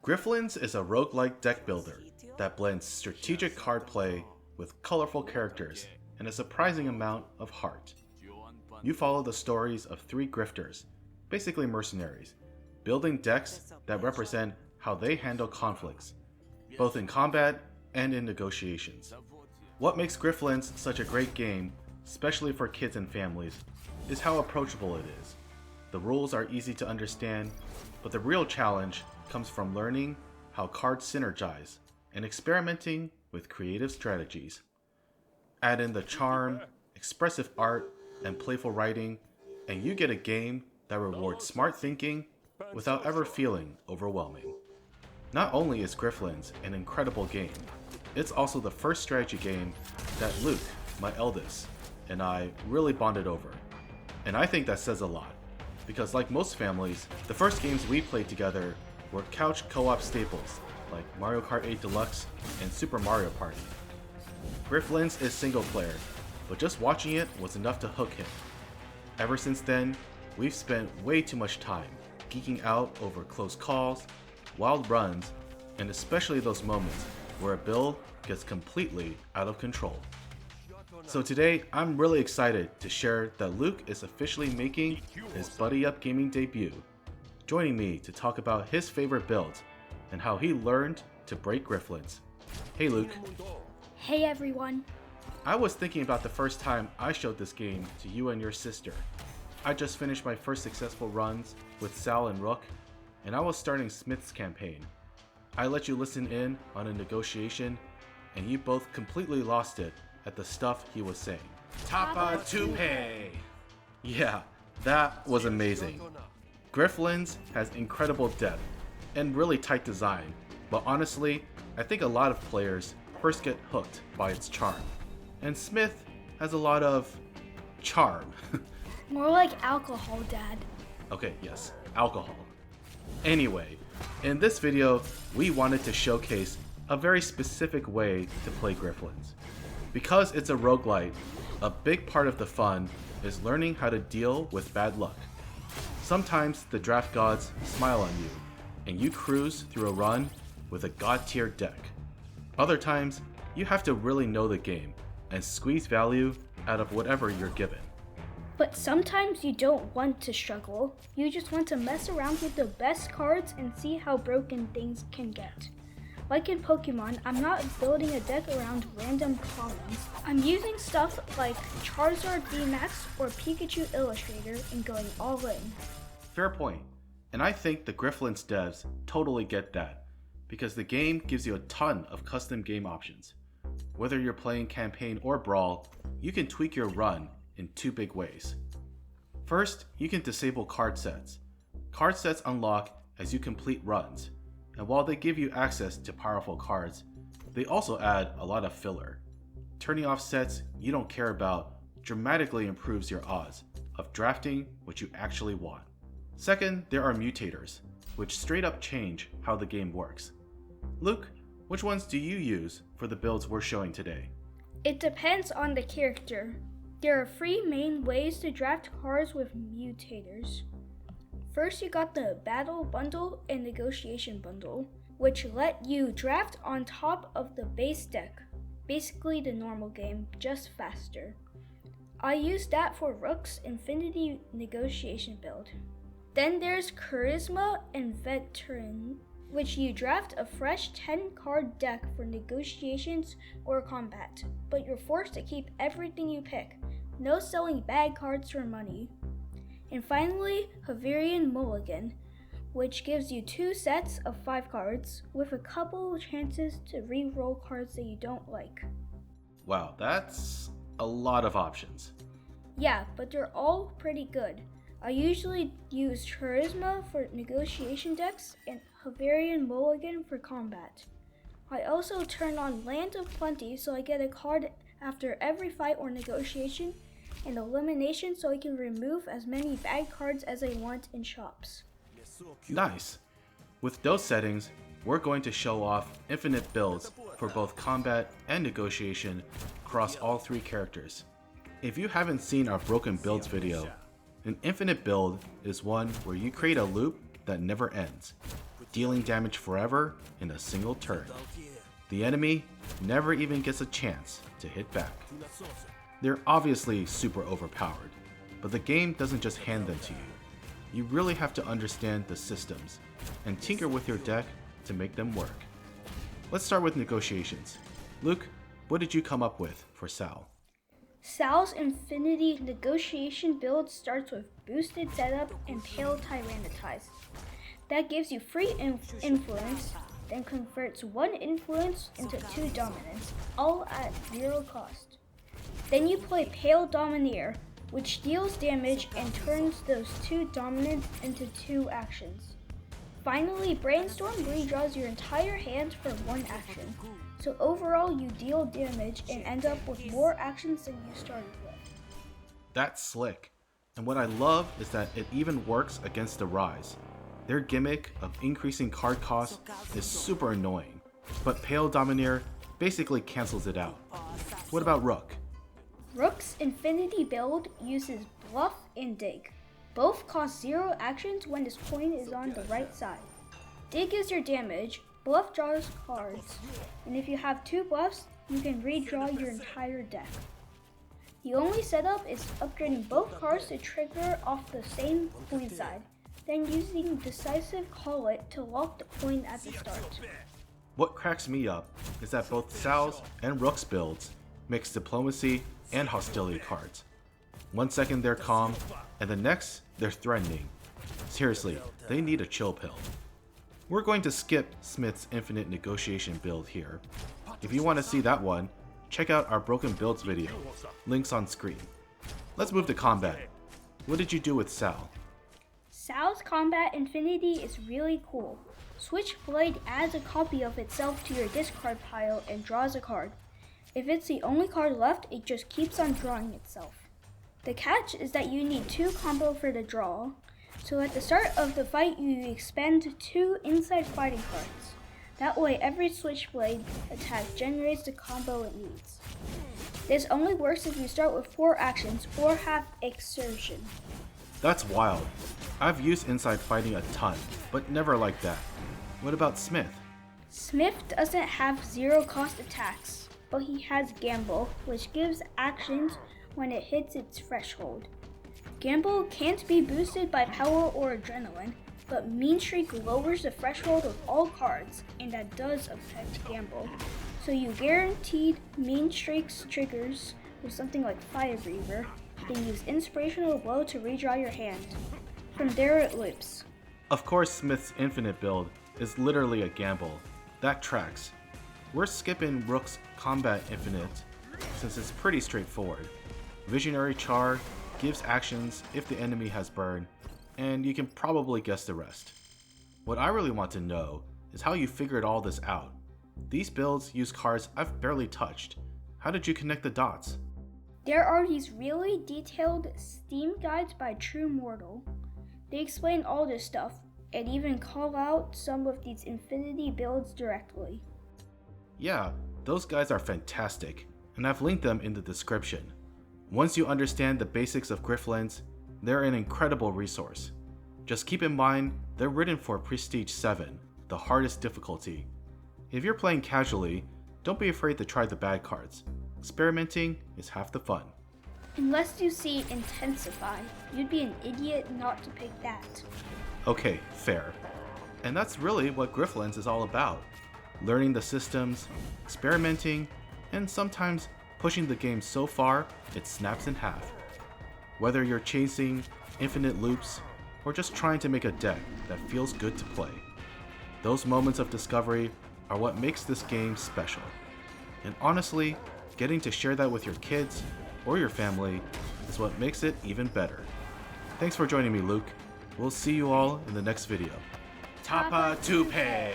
Griftlands is a roguelike deck builder that blends strategic card play with colorful characters and a surprising amount of heart. You follow the stories of three grifters, basically mercenaries, building decks that represent how they handle conflicts, both in combat and in negotiations. What makes Griftlands such a great game, especially for kids and families, is how approachable it is. The rules are easy to understand, but the real challenge comes from learning how cards synergize and experimenting with creative strategies. Add in the charm, expressive art, and playful writing, and you get a game that rewards smart thinking without ever feeling overwhelming. Not only is Griftlands an incredible game, it's also the first strategy game that Luke, my eldest, and I really bonded over. And I think that says a lot, because like most families, the first games we played together were couch co-op staples like Mario Kart 8 Deluxe and Super Mario Party. Griftlands is single player, but just watching it was enough to hook him. Ever since then, we've spent way too much time geeking out over close calls, wild runs, and especially those moments where a build gets completely out of control. So today, I'm really excited to share that Luke is officially making his Buddy Up gaming debut, joining me to talk about his favorite builds and how he learned to break Griftlands. Hey Luke. Hey everyone. I was thinking about the first time I showed this game to you and your sister. I just finished my first successful runs with Sal and Rook, and I was starting Smith's campaign. I let you listen in on a negotiation, and you both completely lost it at the stuff he was saying. Tapa Tupe! Yeah, that was amazing. Griftlands has incredible depth and really tight design, but honestly, I think a lot of players first get hooked by its charm. And Smith has a lot of charm. More like alcohol, Dad. Okay, yes, alcohol. Anyway, in this video, we wanted to showcase a very specific way to play Griftlands. Because it's a roguelite, a big part of the fun is learning how to deal with bad luck. Sometimes the draft gods smile on you, and you cruise through a run with a god-tier deck. Other times, you have to really know the game and squeeze value out of whatever you're given. But sometimes you don't want to struggle. You just want to mess around with the best cards and see how broken things can get. Like in Pokemon, I'm not building a deck around random commons. I'm using stuff like Charizard VMAX or Pikachu Illustrator and going all in. Fair point. And I think the Griftlands devs totally get that, because the game gives you a ton of custom game options. Whether you're playing campaign or brawl, you can tweak your run in two big ways. First, you can disable card sets. Card sets unlock as you complete runs, and while they give you access to powerful cards, they also add a lot of filler. Turning off sets you don't care about dramatically improves your odds of drafting what you actually want. Second, there are mutators, which straight up change how the game works. Luke, which ones do you use for the builds we're showing today? It depends on the character. There are three main ways to draft cards with mutators. First, you got the Battle Bundle and Negotiation Bundle, which let you draft on top of the base deck, basically the normal game, just faster. I used that for Rook's Infinity Negotiation build. Then there's Charisma and Veteran, which you draft a fresh 10-card deck for negotiations or combat, but you're forced to keep everything you pick. No selling bad cards for money. And finally, Havarian Mulligan, which gives you 2 sets of 5 cards with a couple chances to re-roll cards that you don't like. Wow, that's a lot of options. Yeah, but they're all pretty good. I usually use Charisma for negotiation decks and Havarian Mulligan for combat. I also turn on Land of Plenty so I get a card after every fight or negotiation, and Elimination so I can remove as many bad cards as I want in shops. Nice. With those settings, we're going to show off infinite builds for both combat and negotiation across all 3 characters. If you haven't seen our Broken Builds video, an infinite build is one where you create a loop that never ends. dealing damage forever in a single turn. The enemy never even gets a chance to hit back. They're obviously super overpowered, but the game doesn't just hand them to you. You really have to understand the systems and tinker with your deck to make them work. Let's start with negotiations. Luke, what did you come up with for Sal? Sal's Infinity Negotiation build starts with Boosted Setup and Pale Tyrannitize. That gives you free influence, then converts 1 influence into 2 dominance, all at 0 cost. Then you play Pale Domineer, which deals damage and turns those 2 dominance into 2 actions. Finally, Brainstorm redraws your entire hand for 1 action. So overall, you deal damage and end up with more actions than you started with. That's slick. And what I love is that it even works against the Rise. Their gimmick of increasing card cost is super annoying, but Pale Domineer basically cancels it out. What about Rook? Rook's Infinity build uses Bluff and Dig. Both cost 0 actions when this coin is on the right side. Dig is your damage, Bluff draws cards, and if you have 2 bluffs, you can redraw your entire deck. The only setup is upgrading both cards to trigger off the same coin side, then using Decisive Call It to lock the coin at the start. What cracks me up is that both Sal's and Rook's builds mix diplomacy and hostility cards. 1 second they're calm, and the next they're threatening. Seriously, they need a chill pill. We're going to skip Smith's Infinite Negotiation build here. If you want to see that one, check out our Broken Builds video, links on screen. Let's move to combat. What did you do with Sal? Sal's Combat Infinity is really cool. Switchblade adds a copy of itself to your discard pile and draws a card. If it's the only card left, it just keeps on drawing itself. The catch is that you need 2 combo for the draw, so at the start of the fight you expend 2 inside fighting cards. That way every Switchblade attack generates the combo it needs. This only works if you start with 4 actions or have Exertion. That's wild. I've used inside fighting a ton, but never like that. What about Smith? Smith doesn't have 0 cost attacks, but he has Gamble, which gives actions when it hits its threshold. Gamble can't be boosted by power or adrenaline, but Mean Streak lowers the threshold of all cards, and that does affect Gamble. So you guaranteed Mean Streak's triggers with something like Fire Breather, then use Inspirational Blow to redraw your hand. From there it lives. Of course, Smith's Infinite build is literally a gamble. That tracks. We're skipping Rook's Combat Infinite since it's pretty straightforward. Visionary Char gives actions if the enemy has burn, and you can probably guess the rest. What I really want to know is how you figured all this out. These builds use cards I've barely touched. How did you connect the dots? There are these really detailed Steam guides by True Mortal. They explain all this stuff and even call out some of these Infinity builds directly. Yeah, those guys are fantastic, and I've linked them in the description. Once you understand the basics of Griftlands, they're an incredible resource. Just keep in mind, they're written for Prestige 7, the hardest difficulty. If you're playing casually, don't be afraid to try the bad cards. Experimenting is half the fun. Unless you see Intensify, you'd be an idiot not to pick that. Okay, fair. And that's really what Griftlands is all about. Learning the systems, experimenting, and sometimes pushing the game so far it snaps in half. Whether you're chasing infinite loops or just trying to make a deck that feels good to play, those moments of discovery are what makes this game special. And honestly, getting to share that with your kids or your family is what makes it even better. Thanks for joining me, Luke. We'll see you all in the next video. Tapa Tupe!